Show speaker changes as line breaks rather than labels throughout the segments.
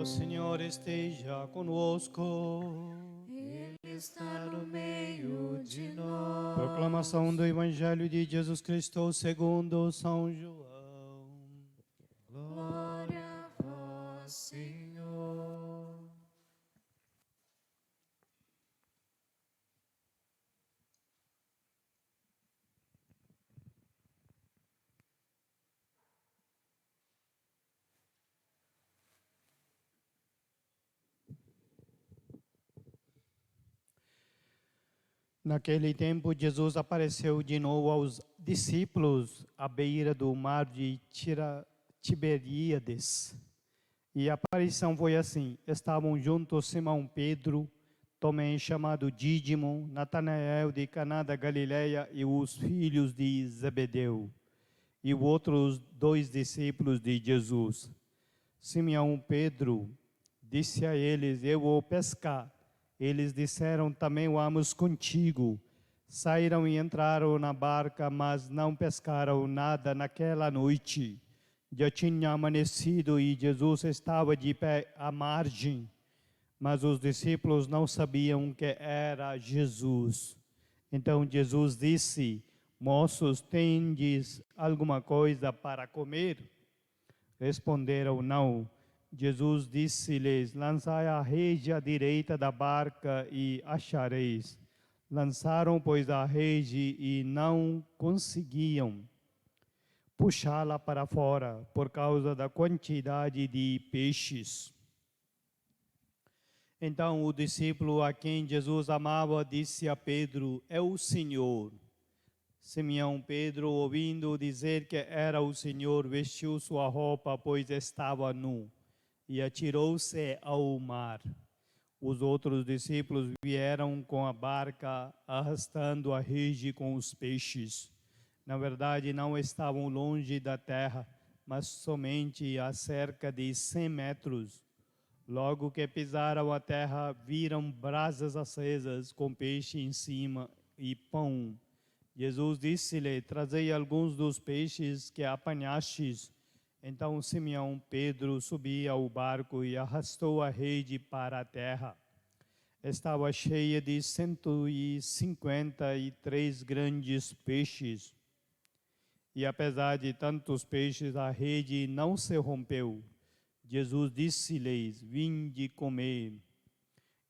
Senhor esteja conosco.
Ele está no meio de nós.
Proclamação do Evangelho de Jesus Cristo segundo São João.
Glória a vós, Senhor.
Naquele tempo, Jesus apareceu de novo aos discípulos à beira do mar de Tiberíades. E a aparição foi assim: estavam juntos Simão Pedro, Tomé chamado Dídimo, Natanael de Caná da Galileia e os filhos de Zebedeu, e os outros 2 discípulos de Jesus. Simão Pedro disse a eles: eu vou pescar. Eles disseram: também vamos contigo. Saíram e entraram na barca, mas não pescaram nada naquela noite. Já tinha amanhecido e Jesus estava de pé à margem, mas os discípulos não sabiam que era Jesus. Então Jesus disse: moços, tendes alguma coisa para comer? Responderam: não. Jesus disse-lhes: lançai a rede à direita da barca e achareis. Lançaram, pois, a rede e não conseguiam puxá-la para fora por causa da quantidade de peixes. Então o discípulo a quem Jesus amava disse a Pedro: é o Senhor. Simão Pedro, ouvindo dizer que era o Senhor, vestiu sua roupa, pois estava nu, e atirou-se ao mar. Os outros discípulos vieram com a barca, arrastando a rede com os peixes. Na verdade, não estavam longe da terra, mas somente a cerca de 100 metros. Logo que pisaram a terra, viram brasas acesas com peixe em cima e pão. Jesus disse-lhe: trazei alguns dos peixes que apanhastes. Então Simão Pedro subiu ao barco e arrastou a rede para a terra. Estava cheia de 153 grandes peixes. E apesar de tantos peixes, a rede não se rompeu. Jesus disse-lhes: vinde comer.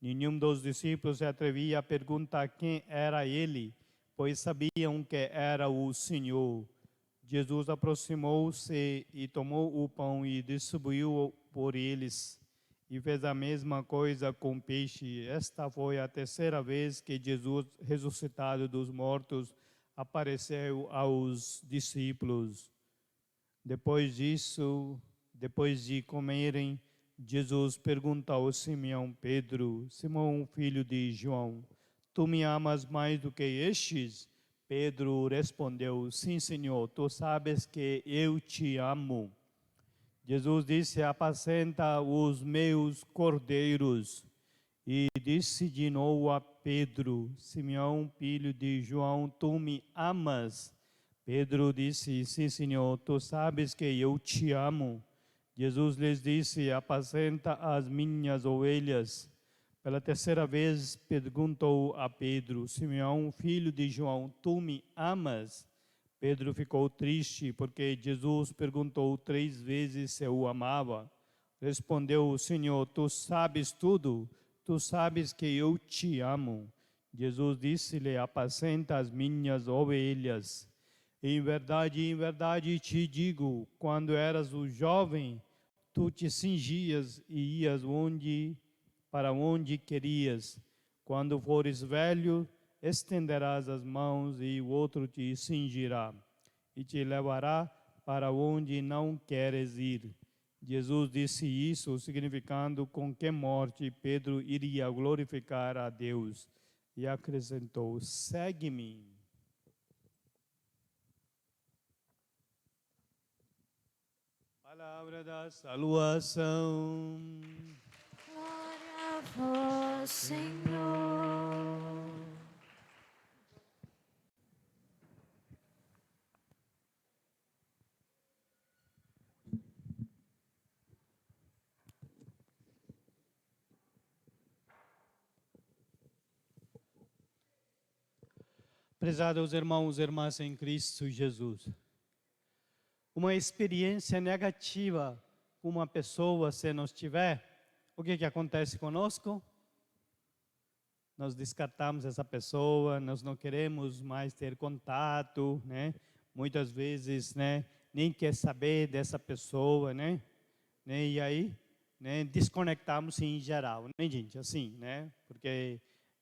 Nenhum dos discípulos se atrevia a perguntar quem era ele, pois sabiam que era o Senhor. Jesus aproximou-se e tomou o pão e distribuiu por eles. E fez a mesma coisa com peixe. Esta foi a terceira vez que Jesus, ressuscitado dos mortos, apareceu aos discípulos. Depois disso, depois de comerem, Jesus pergunta ao Simão Pedro: Simão, filho de João, tu me amas mais do que estes? Pedro respondeu: sim, Senhor, tu sabes que eu te amo. Jesus disse: apacenta os meus cordeiros. E disse de novo a Pedro: Simão, filho de João, tu me amas? Pedro disse: sim, Senhor, tu sabes que eu te amo. Jesus lhes disse: apacenta as minhas ovelhas. Pela terceira vez perguntou a Pedro: Simão, filho de João, tu me amas? Pedro ficou triste porque Jesus perguntou 3 vezes se o amava. Respondeu: Senhor, tu sabes tudo, tu sabes que eu te amo. Jesus disse-lhe: apacenta as minhas ovelhas. Em verdade te digo, quando eras o jovem, tu te cingias e ias para onde querias. Quando fores velho, estenderás as mãos e o outro te cingirá e te levará para onde não queres ir. Jesus disse isso, significando com que morte Pedro iria glorificar a Deus. E acrescentou: segue-me. Palavra da salvação.
Glória a vós, Senhor.
Prezados irmãos e irmãs em Cristo Jesus, uma experiência negativa com uma pessoa, se nós tiver, o que acontece conosco? Nós descartamos essa pessoa, nós não queremos mais ter contato, né? Muitas vezes, né, nem quer saber dessa pessoa, né? E aí, né, desconectamos em geral, né, gente? Assim, né? Porque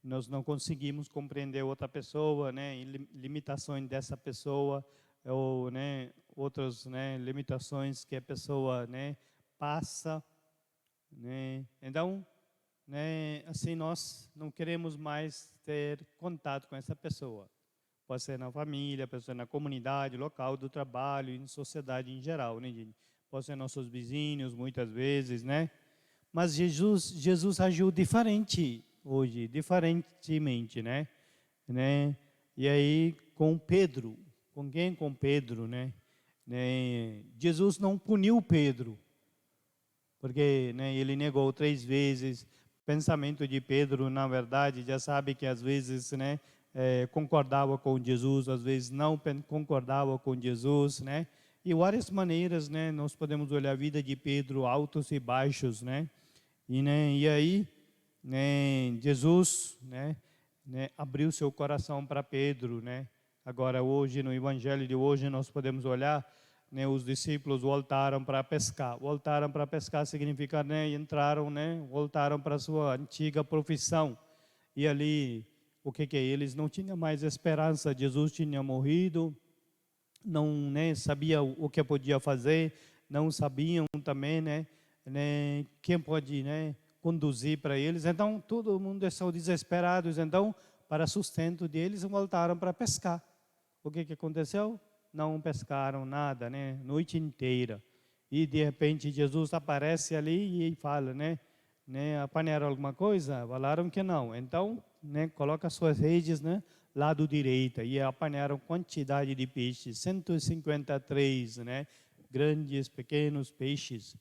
nós não conseguimos compreender outra pessoa, né? Limitações dessa pessoa ou, né, outras, né, limitações que a pessoa, né, passa, né? Então, né, assim nós não queremos mais ter contato com essa pessoa. Pode ser na família, pode ser na comunidade, local do trabalho, em sociedade em geral, né, gente? Pode ser nossos vizinhos, muitas vezes, né? Mas Jesus agiu diferente hoje, diferentemente, né? E aí com Pedro, com quem? Com Pedro, né? Jesus não puniu Pedro, porque, né, ele negou 3 vezes. Pensamento de Pedro, na verdade, já sabe que às vezes, né, concordava com Jesus, às vezes não concordava com Jesus, né? E várias maneiras, né, nós podemos olhar a vida de Pedro, altos e baixos, né? E aí, né, Jesus, né, abriu seu coração para Pedro, né? Agora hoje, no evangelho de hoje, nós podemos olhar, né, os discípulos voltaram para pescar. Voltaram para pescar significa, né, entraram, né, voltaram para a sua antiga profissão. E ali, o que é? Eles não tinham mais esperança. Jesus tinha morrido, não, né, sabia o que podia fazer, não sabiam também, né, quem pode, né, conduzir para eles. Então, todo mundo estão desesperados. Então, para sustento deles, voltaram para pescar. O que aconteceu? Não pescaram nada, né? Noite inteira. E de repente Jesus aparece ali e fala, né? Apanharam alguma coisa? Falaram que não. Então, né, coloca suas redes, né, lado direito. E apanharam quantidade de peixes, 153, né? Grandes, pequenos peixes.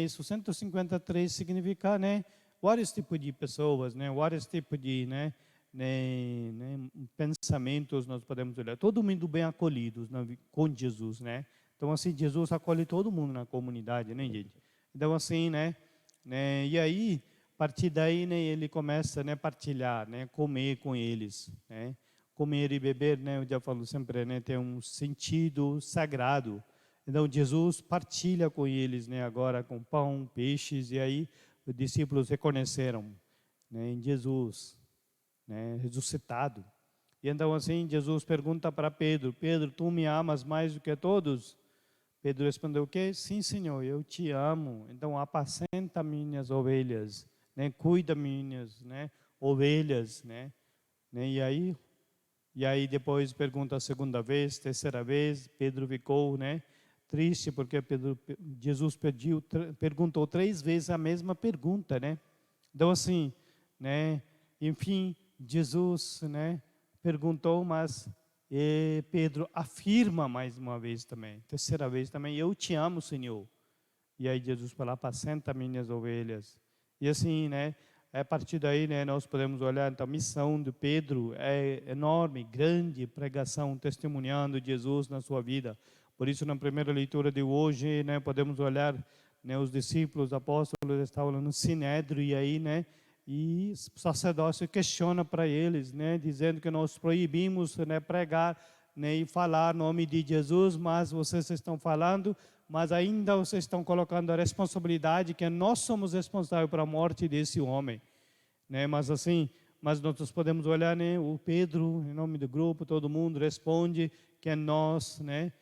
Isso 153 significa, né, vários tipos de pessoas, né? Vários tipos de, pensamentos nós podemos olhar, todo mundo bem acolhidos com Jesus, né? Então assim, Jesus acolhe todo mundo na comunidade, né, gente? Então assim, e aí, a partir daí, né, ele começa, né, partilhar, né, comer com eles, né? Comer e beber, né, eu já falo sempre, né, tem um sentido sagrado. Então Jesus partilha com eles, né, agora com pão, peixes, e aí os discípulos reconheceram, né, em Jesus, né, ressuscitado. E então assim Jesus pergunta para Pedro: Pedro, tu me amas mais do que todos? Pedro respondeu: o quê? Sim, Senhor, eu te amo. Então apacenta minhas ovelhas, né, cuida minhas, né, ovelhas, né? E aí depois pergunta a segunda vez, terceira vez. Pedro ficou, né, triste porque Jesus perguntou 3 vezes a mesma pergunta, né? Então assim, né, enfim, Jesus, né, perguntou, mas Pedro afirma mais uma vez também, terceira vez também: eu te amo, Senhor. E aí Jesus fala: apacenta minhas ovelhas. E assim, né, a partir daí, né, nós podemos olhar, então a missão de Pedro é enorme, grande, pregação, testemunhando Jesus na sua vida. Por isso, na primeira leitura de hoje, né, podemos olhar, né, os discípulos, apóstolos estavam no Sinédrio, e aí, né, e o sacerdócio questiona para eles, né, dizendo que nós proibimos, né, pregar, né, e falar o nome de Jesus, mas vocês estão falando, mas ainda vocês estão colocando a responsabilidade que nós somos responsáveis pela morte desse homem, né? Mas assim, mas nós podemos olhar, né, o Pedro, em nome do grupo, todo mundo responde que nós, né,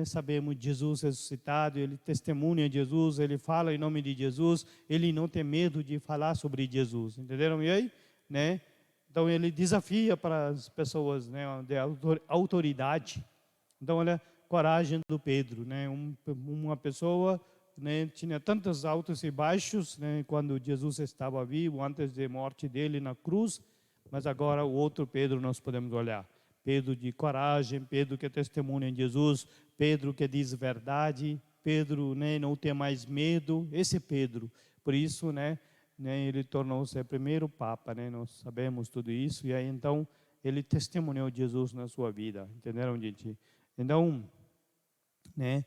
sabemos de Jesus ressuscitado, ele testemunha Jesus, ele fala em nome de Jesus, ele não tem medo de falar sobre Jesus, entenderam? E aí, né? Então ele desafia para as pessoas, né, de autoridade. Então olha, coragem do Pedro, né? Uma pessoa, né, tinha tantos altos e baixos, né, quando Jesus estava vivo, antes da morte dele na cruz, mas agora o outro Pedro nós podemos olhar. Pedro de coragem, Pedro que testemunha em Jesus, Pedro que diz verdade, Pedro, né, não tem mais medo, esse Pedro. Por isso, né, ele tornou-se o primeiro Papa, né, nós sabemos tudo isso, e aí então ele testemunhou Jesus na sua vida, entenderam, gente? Então, né?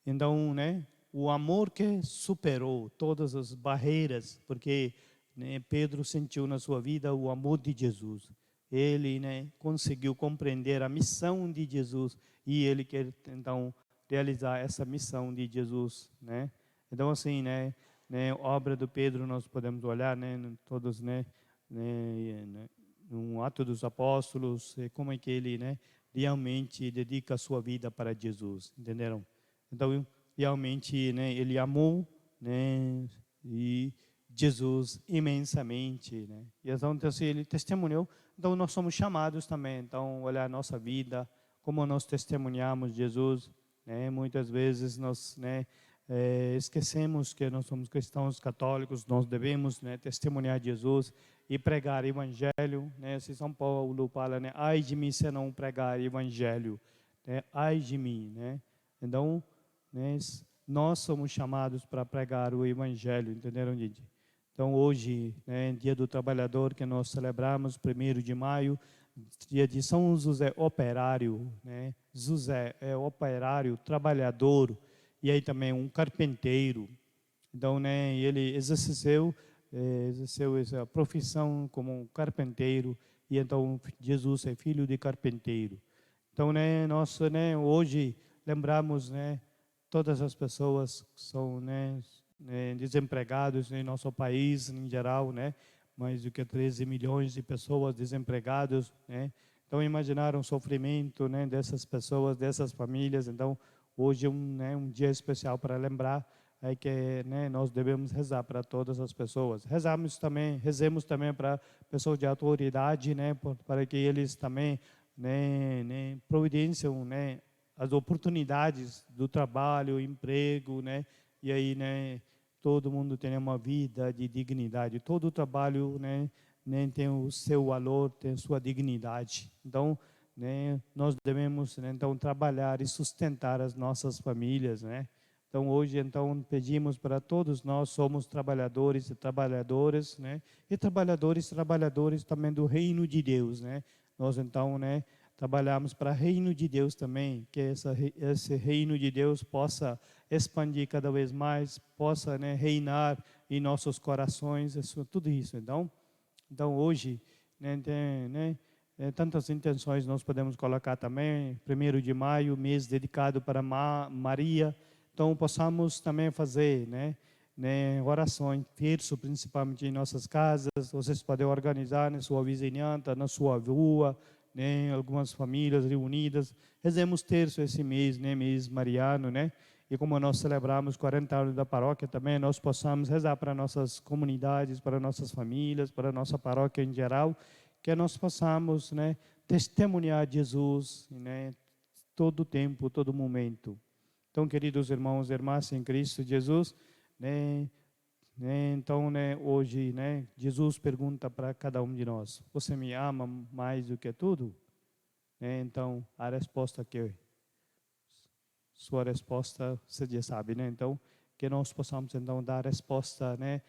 Então, né? O amor que superou todas as barreiras, porque, né, Pedro sentiu na sua vida o amor de Jesus. Ele, né, conseguiu compreender a missão de Jesus e ele quer então realizar essa missão de Jesus, né? Então assim, né, obra do Pedro nós podemos olhar, né, todos, no Ato dos Apóstolos, como é que ele, né, realmente dedica a sua vida para Jesus, entenderam? Então realmente, né, ele amou, né, e Jesus imensamente, né? E então assim, ele testemunhou. Então nós somos chamados também, então olhar a nossa vida, como nós testemunhamos Jesus, né? Muitas vezes nós, né, esquecemos que nós somos cristãos católicos, nós devemos, né, testemunhar Jesus e pregar o evangelho, né? Se São Paulo fala, né, ai de mim se não pregar o evangelho, né? Ai de mim, né? Então, né, nós somos chamados para pregar o evangelho, entenderam, gente? Então, hoje, né, Dia do Trabalhador, que nós celebramos, 1º de maio, dia de São José Operário, né? José é operário, trabalhador, e aí também um carpinteiro. Então, né, ele exerceu essa profissão como um carpinteiro, e então Jesus é filho de carpinteiro. Então, né, nós, né, hoje lembramos, né, todas as pessoas que são, né, desempregados em nosso país em geral, né? Mais do que 13 milhões de pessoas desempregadas, né? Então imaginaram o sofrimento, né, dessas pessoas, dessas famílias. Então hoje é um dia especial para lembrar que, né, nós devemos rezar para todas as pessoas. Rezemos também para pessoas de autoridade, né, para que eles também, né, providenciam, né, as oportunidades do trabalho, emprego, né? E aí, né, todo mundo tem uma vida de dignidade. Todo trabalho, né, tem o seu valor, tem a sua dignidade. Então, né, nós devemos, né, então trabalhar e sustentar as nossas famílias, né? Então, hoje, então, pedimos para todos nós, somos trabalhadores e trabalhadoras, né? E trabalhadores também do reino de Deus, né? Nós, então, né, trabalhamos para o reino de Deus também, que esse reino de Deus possa expandir cada vez mais, possa, né, reinar em nossos corações, tudo isso. Então hoje, né, tem, né, tantas intenções nós podemos colocar também. 1º de maio, mês dedicado para Maria. Então possamos também fazer, né, orações, terço, principalmente em nossas casas. Vocês podem organizar na sua vizinhança, na sua rua, né, algumas famílias reunidas. Rezemos terço esse mês, né, mês mariano, né? E como nós celebramos 40 anos da paróquia também, nós possamos rezar para nossas comunidades, para nossas famílias, para a nossa paróquia em geral, que nós possamos, né, testemunhar Jesus, né, todo tempo, todo momento. Então, queridos irmãos e irmãs em Cristo Jesus, né, então, né, hoje, né, Jesus pergunta para cada um de nós: você me ama mais do que tudo? Então, a resposta que sua resposta você já sabe, né? Então, que nós possamos então dar a resposta, né,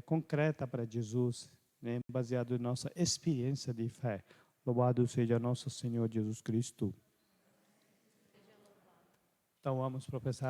concreta para Jesus, né, baseado em nossa experiência de fé. Louvado seja nosso Senhor Jesus Cristo. Então, vamos professar